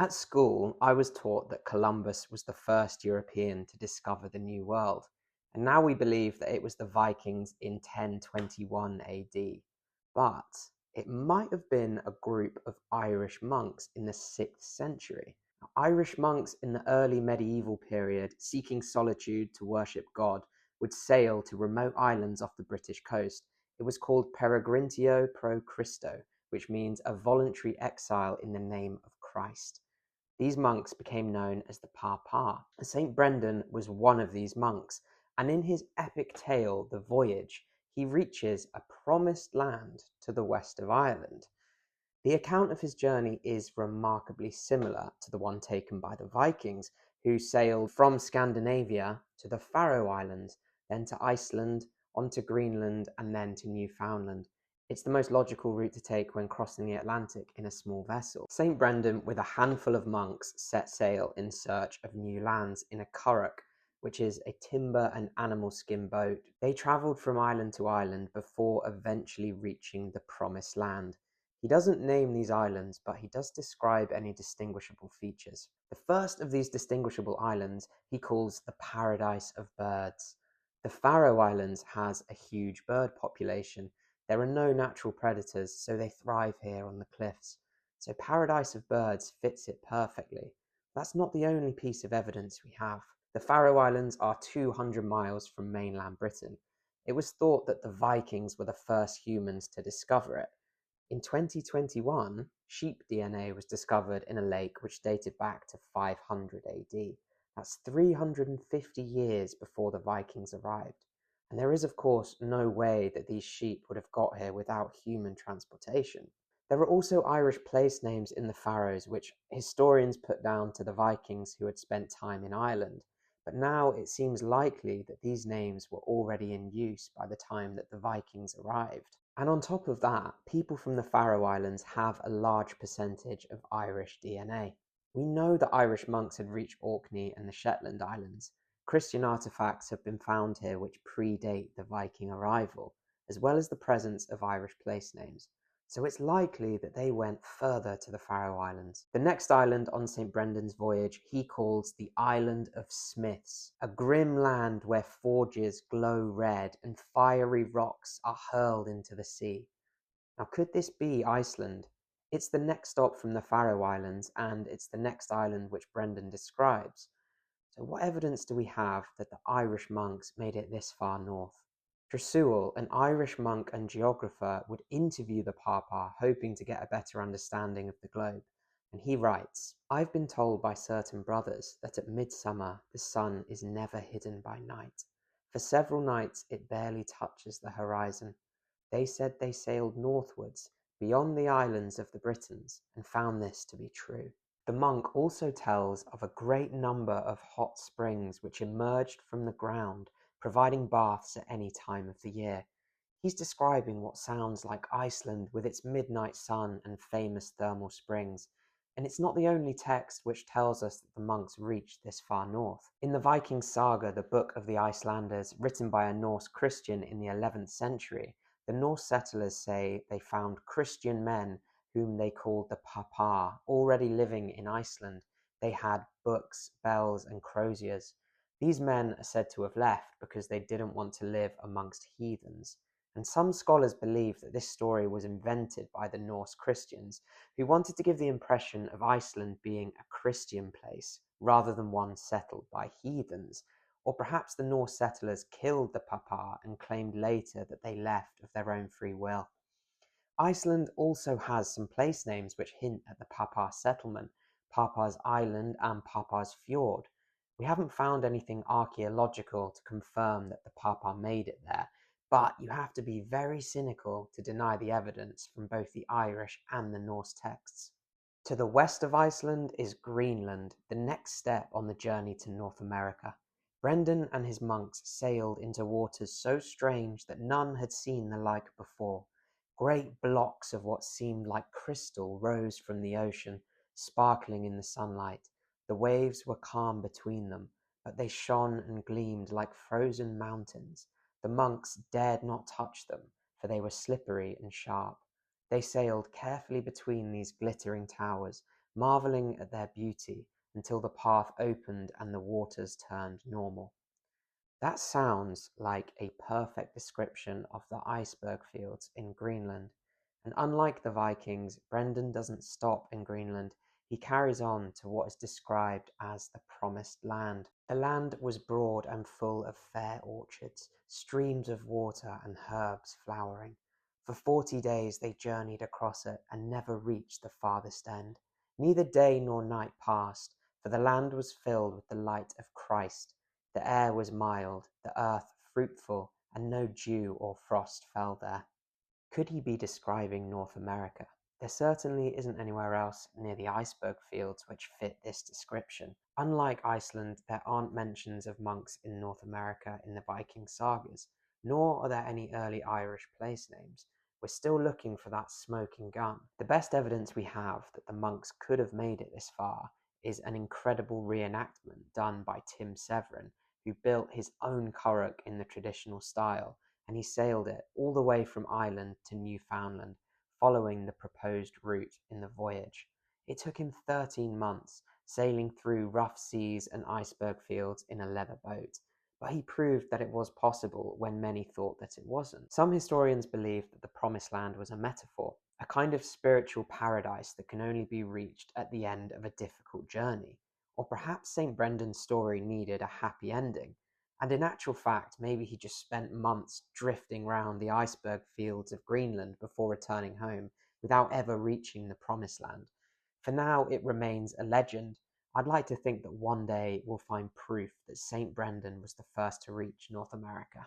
At school, I was taught that Columbus was the first European to discover the New World, and now we believe that it was the Vikings in 1021 AD. But it might have been a group of Irish monks in the 6th century. Now, Irish monks in the early medieval period, seeking solitude to worship God, would sail to remote islands off the British coast. It was called Peregrinatio pro Christo, which means a voluntary exile in the name of Christ. These monks became known as the Papa. Saint Brendan was one of these monks, and in his epic tale, The Voyage, he reaches a promised land to the west of Ireland. The account of his journey is remarkably similar to the one taken by the Vikings, who sailed from Scandinavia to the Faroe Islands, then to Iceland, on to Greenland, and then to Newfoundland. It's the most logical route to take when crossing the Atlantic in a small vessel. St. Brendan, with a handful of monks, set sail in search of new lands in a curragh, which is a timber and animal skin boat. They travelled from island to island before eventually reaching the Promised Land. He doesn't name these islands, but he does describe any distinguishable features. The first of these distinguishable islands he calls the Paradise of Birds. The Faroe Islands has a huge bird population. There are no natural predators, so they thrive here on the cliffs. So Paradise of Birds fits it perfectly. That's not the only piece of evidence we have. The Faroe Islands are 200 miles from mainland Britain. It was thought that the Vikings were the first humans to discover it. In 2021, sheep DNA was discovered in a lake which dated back to 500 AD. That's 350 years before the Vikings arrived. And there is, of course, no way that these sheep would have got here without human transportation. There are also Irish place names in the Faroes, which historians put down to the Vikings who had spent time in Ireland. But now it seems likely that these names were already in use by the time that the Vikings arrived. And on top of that, people from the Faroe Islands have a large percentage of Irish DNA. We know that Irish monks had reached Orkney and the Shetland Islands. Christian artifacts have been found here which predate the Viking arrival, as well as the presence of Irish place names. So it's likely that they went further to the Faroe Islands. The next island on St. Brendan's voyage he calls the Island of Smiths, a grim land where forges glow red and fiery rocks are hurled into the sea. Now, could this be Iceland? It's the next stop from the Faroe Islands, and it's the next island which Brendan describes. So what evidence do we have that the Irish monks made it this far north? Tressewell, an Irish monk and geographer, would interview the Papa, hoping to get a better understanding of the globe. And he writes, "I've been told by certain brothers that at midsummer the sun is never hidden by night. For several nights it barely touches the horizon. They said they sailed northwards, beyond the islands of the Britons, and found this to be true." The monk also tells of a great number of hot springs which emerged from the ground, providing baths at any time of the year. He's describing what sounds like Iceland with its midnight sun and famous thermal springs. And it's not the only text which tells us that the monks reached this far north. In the Viking saga, the Book of the Icelanders, written by a Norse Christian in the 11th century, the Norse settlers say they found Christian men whom they called the Papa, already living in Iceland. They had books, bells, and croziers. These men are said to have left because they didn't want to live amongst heathens. And some scholars believe that this story was invented by the Norse Christians, who wanted to give the impression of Iceland being a Christian place, rather than one settled by heathens. Or perhaps the Norse settlers killed the Papa and claimed later that they left of their own free will. Iceland also has some place names which hint at the Papa settlement, Papa's Island and Papa's Fjord. We haven't found anything archaeological to confirm that the Papa made it there, but you have to be very cynical to deny the evidence from both the Irish and the Norse texts. To the west of Iceland is Greenland, the next step on the journey to North America. Brendan and his monks sailed into waters so strange that none had seen the like before. Great blocks of what seemed like crystal rose from the ocean, sparkling in the sunlight. The waves were calm between them, but they shone and gleamed like frozen mountains. The monks dared not touch them, for they were slippery and sharp. They sailed carefully between these glittering towers, marveling at their beauty until the path opened and the waters turned normal. That sounds like a perfect description of the iceberg fields in Greenland. And unlike the Vikings, Brendan doesn't stop in Greenland. He carries on to what is described as the Promised Land. The land was broad and full of fair orchards, streams of water, and herbs flowering. For 40 days they journeyed across it and never reached the farthest end. Neither day nor night passed, for the land was filled with the light of Christ. The air was mild, the earth fruitful, and no dew or frost fell there. Could he be describing North America? There certainly isn't anywhere else near the iceberg fields which fit this description. Unlike Iceland, there aren't mentions of monks in North America in the Viking sagas, nor are there any early Irish place names. We're still looking for that smoking gun. The best evidence we have that the monks could have made it this far is an incredible reenactment done by Tim Severin, who built his own curragh in the traditional style, and he sailed it all the way from Ireland to Newfoundland, following the proposed route in the Voyage. It took him 13 months, sailing through rough seas and iceberg fields in a leather boat, but he proved that it was possible when many thought that it wasn't. Some historians believe that the Promised Land was a metaphor, a kind of spiritual paradise that can only be reached at the end of a difficult journey. Or perhaps St. Brendan's story needed a happy ending, and in actual fact, maybe he just spent months drifting round the iceberg fields of Greenland before returning home without ever reaching the Promised Land. For now, it remains a legend. I'd like to think that one day we'll find proof that St. Brendan was the first to reach North America.